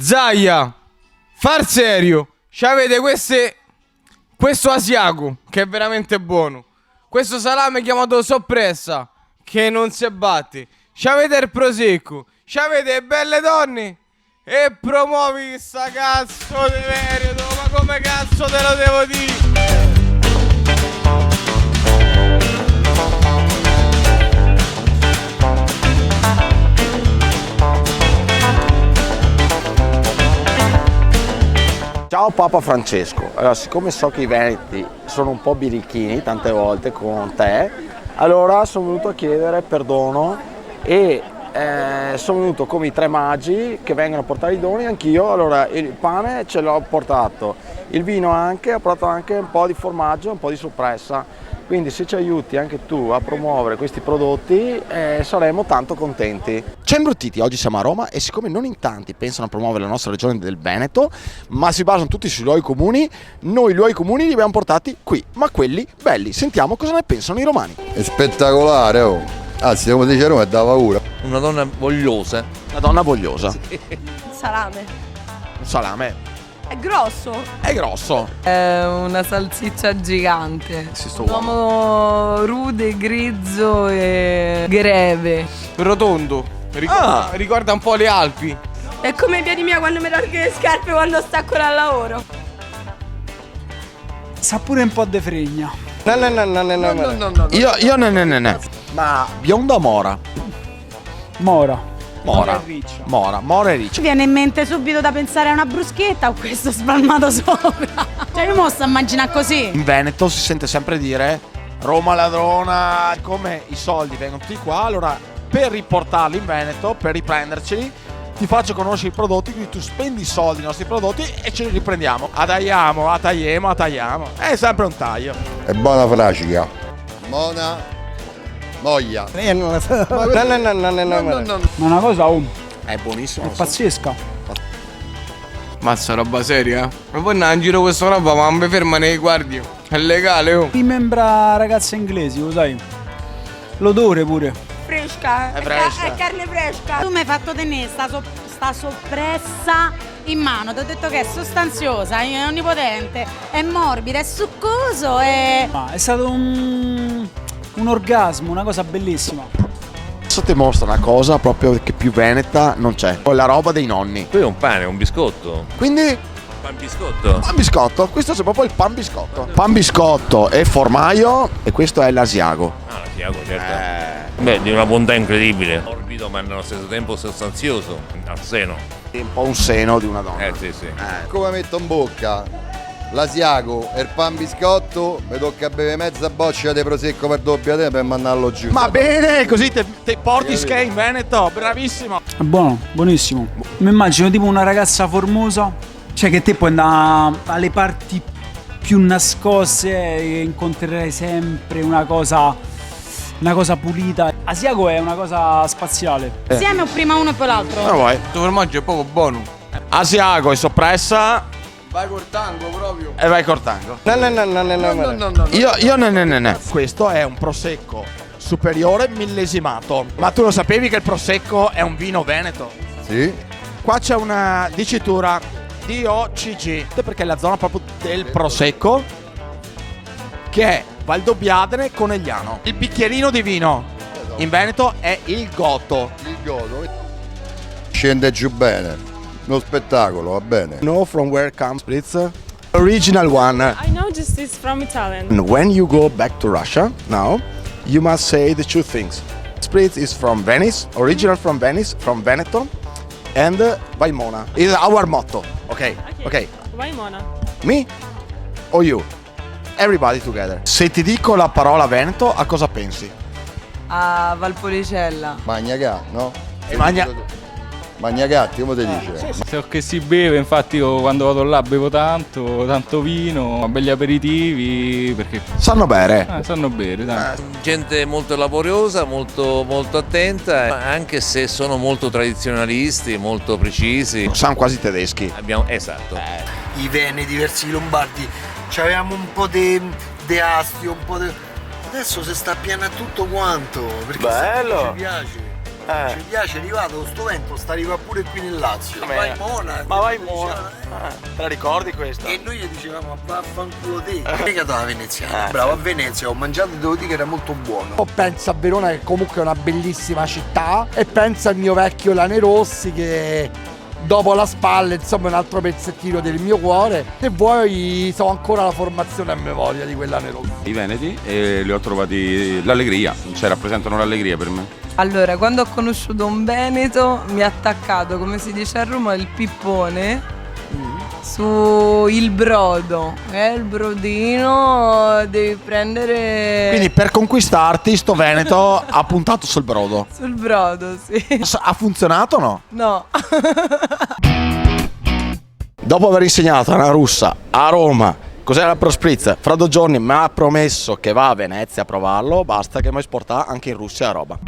Zaia, far serio, c'avete questo asiago che è veramente buono, questo salame chiamato soppressa che non si batte, c'avete il prosecco, c'avete belle donne e promuovi sta cazzo di periodo, ma come cazzo te lo devo dire? Ciao Papa Francesco, allora siccome so che i veneti sono un po' birichini tante volte con te, allora sono venuto a chiedere perdono e sono venuto come i tre magi che vengono a portare i doni, anch'io, allora il pane ce l'ho portato, il vino anche, ho portato anche un po' di formaggio, un po' di soppressa. Quindi se ci aiuti anche tu a promuovere questi prodotti saremo tanto contenti. Ciao imbruttiti, oggi siamo a Roma e siccome non in tanti pensano a promuovere la nostra regione del Veneto, ma si basano tutti sui luoghi comuni, noi i luoghi comuni li abbiamo portati qui, ma quelli belli. Sentiamo cosa ne pensano i romani. È spettacolare, oh. Anzi, come dice Roma, è da paura. Una donna vogliosa. Una donna vogliosa. Salame. Un salame. È grosso. È grosso. È una salsiccia gigante. Sto Un uomo rude, grigio e greve. Rotondo, ricorda un po' le Alpi. È come i piedi miei quando mi tolgo le scarpe quando stacco dal lavoro. Sa pure un po' di fregna. No. Io ne. Ma bionda o mora? Mora. Mora e riccia. Ci viene in mente subito da pensare a una bruschetta o questo spalmato sopra. Cioè io mo sto a immaginare così. In Veneto si sente sempre dire Roma ladrona, come i soldi vengono tutti qua, allora per riportarli in Veneto, per riprenderceli, ti faccio conoscere i prodotti, quindi tu spendi i soldi nei nostri prodotti e ce li riprendiamo. A tagliamo. È sempre un taglio. È buona fracica. Moglia. Ma una cosa È buonissimo. è pazzesca. Mazza, roba seria? Ma poi non giro questa roba, ma non mi ferma nei guardi. È legale, oh. Rimembra ragazze inglesi, lo sai? L'odore pure. Fresca. È fresca. È carne fresca. Tu mi hai fatto tenere sta soppressa in mano, ti ho detto che è sostanziosa, è onnipotente, è morbida, è succoso e... Ma è stato un orgasmo, una cosa bellissima. Adesso ti mostro una cosa proprio che più veneta non c'è. La roba dei nonni. Qui è un pane, un biscotto. Quindi Pan biscotto. pan biscotto, questo è proprio il pan biscotto. Pan biscotto e formaio e questo è l'asiago. Ah, l'asiago, certo. Beh, di una bontà incredibile. Morbido ma nello stesso tempo sostanzioso. Al seno. È un po' un seno di una donna. Sì. Come metto in bocca l'asiago e il pan biscotto, mi tocca bere mezza boccia di prosecco per doppia te per mandarlo giù. Ma bene, così te porti skate in Veneto, bravissimo. È buono, buonissimo. Mi immagino tipo una ragazza formosa, cioè che te puoi andare alle parti più nascoste e incontrerai sempre una cosa pulita. Asiago è una cosa spaziale. Insieme o prima uno e poi l'altro? Ma vuoi? Questo formaggio è proprio buono. Asiago e soppressa Vai col tango proprio. e vai col tango. No. Io ne. Questo è un prosecco superiore millesimato. Ma tu lo sapevi che il prosecco è un vino veneto? Sì? Qua c'è una dicitura DOCG, perché è la zona proprio del prosecco, che è Valdobbiadene Conegliano. Il bicchierino di vino in Veneto è il goto. Il godo. Scende giù bene. Uno spettacolo, va bene. Know from where comes Spritz? Original one. I know just it's from Italian. And when you go back to Russia now, you must say the two things. Spritz is from Venice, original from Venice, from Veneto, and Vaimona is our motto. Okay. Vai Mona. Me or you? Everybody together. Se ti dico la parola Veneto, a cosa pensi? A Valpolicella. Magnaga, no? Magnagatti, come ti dice? So che si beve, infatti io quando vado là bevo tanto vino, belli aperitivi, perché Sanno bere. sanno bere, dai. Gente molto laboriosa, molto attenta, anche se sono molto tradizionalisti, molto precisi. Sanno quasi tedeschi. Esatto. I veneti verso i lombardi c'avevamo un po' di astio, un po' di... Adesso si sta piano a tutto quanto, perché Bello. ci piace. Ci piace, è arrivato sto vento, sta arrivando pure qui nel Lazio. Vabbè. Vai in Monaco. Ma vai in Monaco. Te la ricordi questa? E noi gli dicevamo vaffanculo te. Legato alla veneziana. Bravo, a Venezia ho mangiato, devo dire che era molto buono. Penso a Verona, che comunque è una bellissima città, e penso al mio vecchio Lanerossi, che dopo la spalla insomma è un altro pezzettino del mio cuore. Se vuoi so ancora la formazione a memoria di quella Lanerossi. I veneti, e li ho trovati l'allegria, cioè rappresentano l'allegria per me. Allora, quando ho conosciuto un veneto mi ha attaccato, come si dice a Roma, il pippone su il brodo. Il brodino devi prendere... Quindi per conquistarti sto veneto ha puntato sul brodo. Sul brodo, sì. Ha funzionato o no? No. Dopo aver insegnato a una russa a Roma cos'era la Prospritz, fra 2 giorni mi ha promesso che va a Venezia a provarlo, basta che mi esporta anche in Russia la roba.